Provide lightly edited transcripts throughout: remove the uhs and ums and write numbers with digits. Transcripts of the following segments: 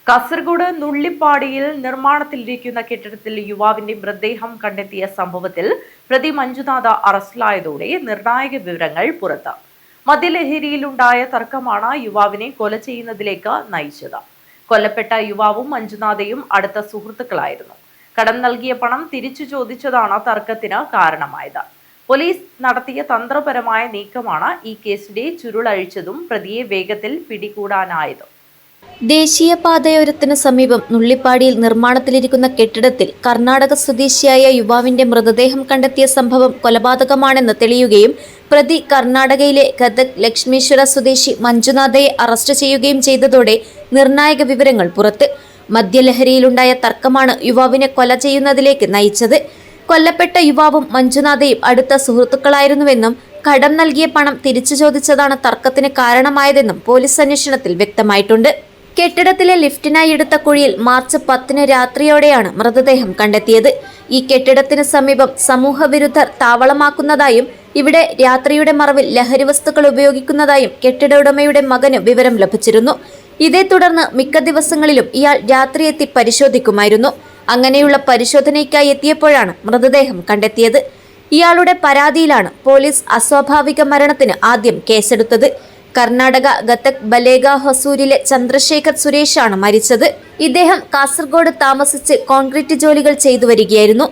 കാസർഗോഡ് നുള്ളിപ്പാടിയിൽ നിർമ്മാണത്തിലിരിക്കുന്ന കെട്ടിടത്തിൽ യുവാവിന്റെ മൃതദേഹം കണ്ടെത്തിയ സംഭവത്തിൽ പ്രതി മഞ്ജുനാഥ അറസ്റ്റിലായതോടെ നിർണായക വിവരങ്ങൾ പുറത്ത്. മദ്യലഹരിയിലുണ്ടായ തർക്കമാണ് യുവാവിനെ കൊല ചെയ്യുന്നതിലേക്ക് നയിച്ചത്. കൊല്ലപ്പെട്ട യുവാവും മഞ്ജുനാഥയും അടുത്ത സുഹൃത്തുക്കളായിരുന്നു. കടം നൽകിയ പണം തിരിച്ചു ചോദിച്ചതാണ് തർക്കത്തിന് കാരണമായത്. പോലീസ് നടത്തിയ തന്ത്രപരമായ നീക്കമാണ് ഈ കേസിന്റെ ചുരുളഴിച്ചതും പ്രതിയെ വേഗത്തിൽ പിടികൂടാനായതും. ദേശീയപാതയോരത്തിനു സമീപം നുള്ളിപ്പാടിയിൽ നിർമ്മാണത്തിലിരിക്കുന്ന കെട്ടിടത്തിൽ കർണാടക സ്വദേശിയായ യുവാവിന്റെ മൃതദേഹം കണ്ടെത്തിയ സംഭവം കൊലപാതകമാണെന്ന് തെളിയുകയും പ്രതി കർണാടകയിലെ ഗദക് ലക്ഷ്മീശ്വര സ്വദേശി മഞ്ജുനാഥയെ അറസ്റ്റ് ചെയ്യുകയും ചെയ്തതോടെ നിർണായക വിവരങ്ങൾ പുറത്ത്. മദ്യലഹരിയിലുണ്ടായ തർക്കമാണ് യുവാവിനെ കൊല ചെയ്യുന്നതിലേക്ക് നയിച്ചത്. കൊല്ലപ്പെട്ട യുവാവും മഞ്ജുനാഥയും അടുത്ത സുഹൃത്തുക്കളായിരുന്നുവെന്നും കടം നൽകിയ പണം തിരിച്ചു ചോദിച്ചതാണ് തർക്കത്തിന് കാരണമായതെന്നും പോലീസ് അന്വേഷണത്തിൽ വ്യക്തമായിട്ടുണ്ട്. കെട്ടിടത്തിലെ ലിഫ്റ്റിനായി എടുത്ത കുഴിയിൽ മാർച്ച് 10 രാത്രിയോടെയാണ് മൃതദേഹം കണ്ടെത്തിയത്. ഈ കെട്ടിടത്തിന് സമീപം സമൂഹവിരുദ്ധർ താവളമാക്കുന്നതായും ഇവിടെ രാത്രിയുടെ മറവിൽ ലഹരി വസ്തുക്കൾ ഉപയോഗിക്കുന്നതായും കെട്ടിട ഉടമയുടെ മകന് വിവരം ലഭിച്ചിരുന്നു. ഇതേ തുടർന്ന് മിക്ക ദിവസങ്ങളിലും ഇയാൾ രാത്രി എത്തി പരിശോധിക്കുമായിരുന്നു. അങ്ങനെയുള്ള പരിശോധനയ്ക്കായി എത്തിയപ്പോഴാണ് മൃതദേഹം കണ്ടെത്തിയത്. ഇയാളുടെ പരാതിയിലാണ് പോലീസ് അസ്വാഭാവിക മരണത്തിന് ആദ്യം കേസെടുത്തത്. കർണാടക ഗതക് ബലേഗ ഹൊസൂരിലെ ചന്ദ്രശേഖർ സുരേഷാണ് മരിച്ചത്. ഇദ്ദേഹം കാസർഗോഡ് താമസിച്ച് കോൺക്രീറ്റ് ജോലികൾ ചെയ്തു വരികയായിരുന്നു.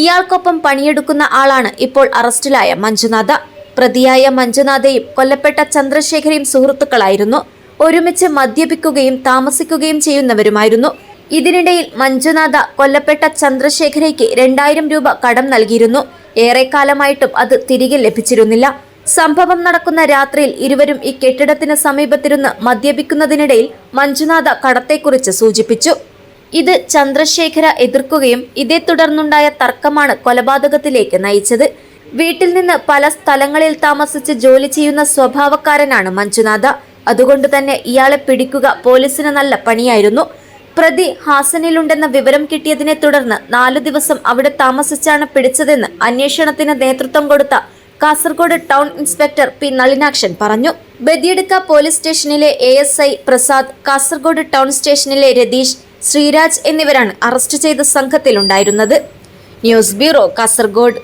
ഇയാൾക്കൊപ്പം പണിയെടുക്കുന്ന ആളാണ് ഇപ്പോൾ അറസ്റ്റിലായ മഞ്ജുനാഥ. പ്രതിയായ മഞ്ജുനാഥയും കൊല്ലപ്പെട്ട ചന്ദ്രശേഖരയും സുഹൃത്തുക്കളായിരുന്നു. ഒരുമിച്ച് മദ്യപിക്കുകയും താമസിക്കുകയും ചെയ്യുന്നവരുമായിരുന്നു. ഇതിനിടയിൽ മഞ്ജുനാഥ കൊല്ലപ്പെട്ട ചന്ദ്രശേഖരയ്ക്ക് 2000 രൂപ കടം നൽകിയിരുന്നു. ഏറെക്കാലമായിട്ടും അത് തിരികെ ലഭിച്ചിരുന്നില്ല. സംഭവം നടക്കുന്ന രാത്രിയിൽ ഇരുവരും ഈ കെട്ടിടത്തിന് സമീപത്തിരുന്ന് മദ്യപിക്കുന്നതിനിടയിൽ മഞ്ജുനാഥ കടത്തെക്കുറിച്ച് സൂചിപ്പിച്ചു. ഇത് ചന്ദ്രശേഖര എതിർക്കുകയും ഇതേ തുടർന്നുണ്ടായ തർക്കമാണ് കൊലപാതകത്തിലേക്ക് നയിച്ചത്. വീട്ടിൽ നിന്ന് പല സ്ഥലങ്ങളിൽ താമസിച്ച് ജോലി ചെയ്യുന്ന സ്വഭാവക്കാരനാണ് മഞ്ജുനാഥ. അതുകൊണ്ട് തന്നെ ഇയാളെ പിടിക്കുക പോലീസിന് നല്ല പണിയായിരുന്നു. പ്രതി ഹാസനിലുണ്ടെന്ന വിവരം കിട്ടിയതിനെ തുടർന്ന് 4 ദിവസം അവിടെ താമസിച്ചാണ് പിടിച്ചതെന്ന് അന്വേഷണത്തിന് നേതൃത്വം കൊടുത്ത Kasaragod town inspector P Nalinakshan പറഞ്ഞു. ബദിയടുക്ക പോലീസ് സ്റ്റേഷനിലെ ASI പ്രസാദ്, കാസർഗോഡ് ടൗൺ സ്റ്റേഷനിലെ രതീഷ്, ശ്രീരാജ് എന്നിവരാണ് അറസ്റ്റ് ചെയ്ത സംഘത്തിലുണ്ടായിരുന്നത്. News bureau, Kasaragod.